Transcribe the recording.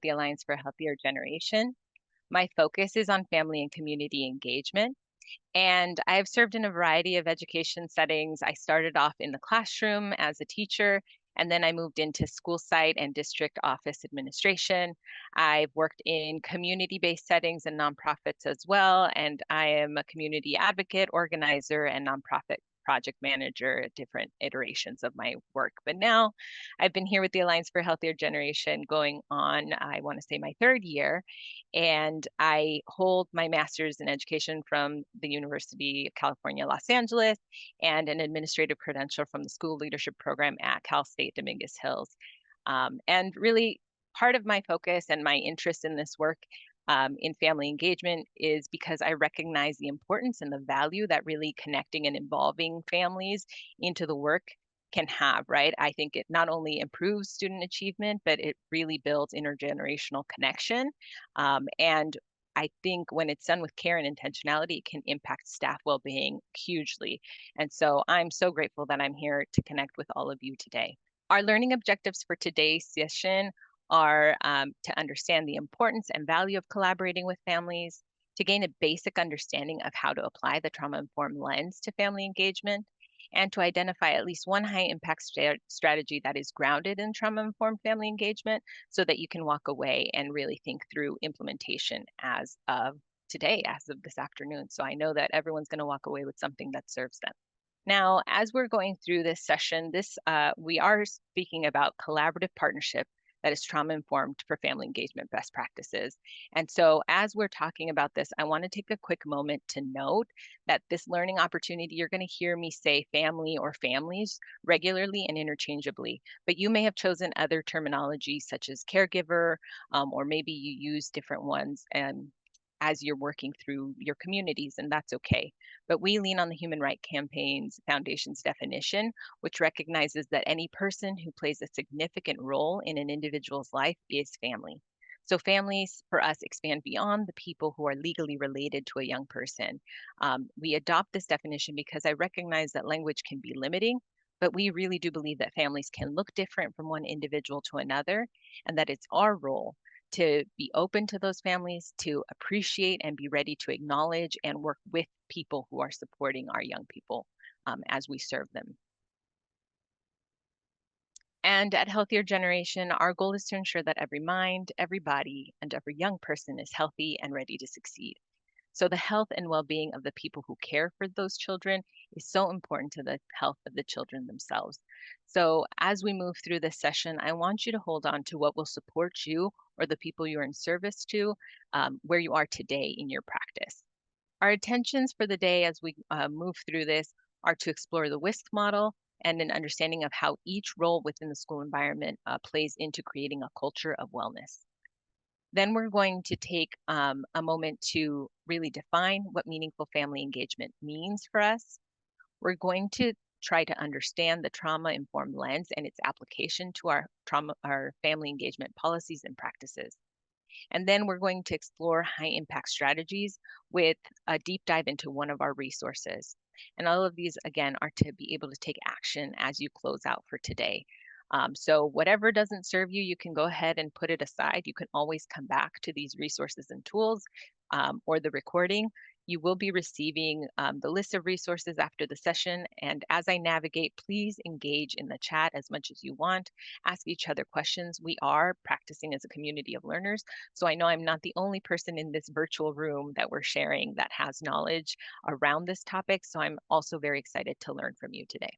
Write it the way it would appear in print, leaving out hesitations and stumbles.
the Alliance for a Healthier Generation. My focus is on family and community engagement, and I've served in a variety of education settings. I started off in the classroom as a teacher, and then I moved into school site and district office administration. I've worked in community-based settings and nonprofits as well, and I am a community advocate, organizer, and nonprofit project manager at different iterations of my work. But now I've been here with the Alliance for a Healthier Generation going on, I want to say, my third year, and I hold my master's in education from the University of California, Los Angeles, and an administrative credential from the School Leadership Program at Cal State Dominguez Hills. And really, part of my focus and my interest in this work in family engagement is because I recognize the importance and the value that really connecting and involving families into the work can have, right? I think it not only improves student achievement, but it really builds intergenerational connection. And I think when it's done with care and intentionality, it can impact staff well-being hugely. And so I'm so grateful that I'm here to connect with all of you today. Our learning objectives for today's session are to understand the importance and value of collaborating with families, to gain a basic understanding of how to apply the trauma-informed lens to family engagement, and to identify at least one high-impact strategy that is grounded in trauma-informed family engagement so that you can walk away and really think through implementation as of today, as of this afternoon. So I know that everyone's going to walk away with something that serves them. Now, as we're going through this session, we are speaking about collaborative partnership that is trauma-informed for family engagement best practices. And so as we're talking about this, I want to take a quick moment to note that this learning opportunity, you're going to hear me say family or families regularly and interchangeably, but you may have chosen other terminology such as caregiver, or maybe you use different ones as you're working through your communities, and that's okay. But we lean on the Human Rights Campaign's Foundation's definition, which recognizes that any person who plays a significant role in an individual's life is family. So families for us expand beyond the people who are legally related to a young person. We adopt this definition because I recognize that language can be limiting, but we really do believe that families can look different from one individual to another, and that it's our role to be open to those families, to appreciate and be ready to acknowledge and work with people who are supporting our young people as we serve them. And at Healthier Generation, our goal is to ensure that every mind, every body, and every young person is healthy and ready to succeed. So the health and well-being of the people who care for those children is so important to the health of the children themselves. So as we move through this session, I want you to hold on to what will support you or the people you're in service to, where you are today in your practice. Our intentions for the day as we move through this are to explore the WISC model and an understanding of how each role within the school environment plays into creating a culture of wellness. Then we're going to take a moment to really define what meaningful family engagement means for us. We're going to try to understand the trauma-informed lens and its application to our family engagement policies and practices. And then we're going to explore high-impact strategies with a deep dive into one of our resources. And all of these, again, are to be able to take action as you close out for today. So whatever doesn't serve you, you can go ahead and put it aside. You can always come back to these resources and tools or the recording. You will be receiving the list of resources after the session. And as I navigate, please engage in the chat as much as you want. Ask each other questions. We are practicing as a community of learners. So I know I'm not the only person in this virtual room that we're sharing that has knowledge around this topic. So I'm also very excited to learn from you today.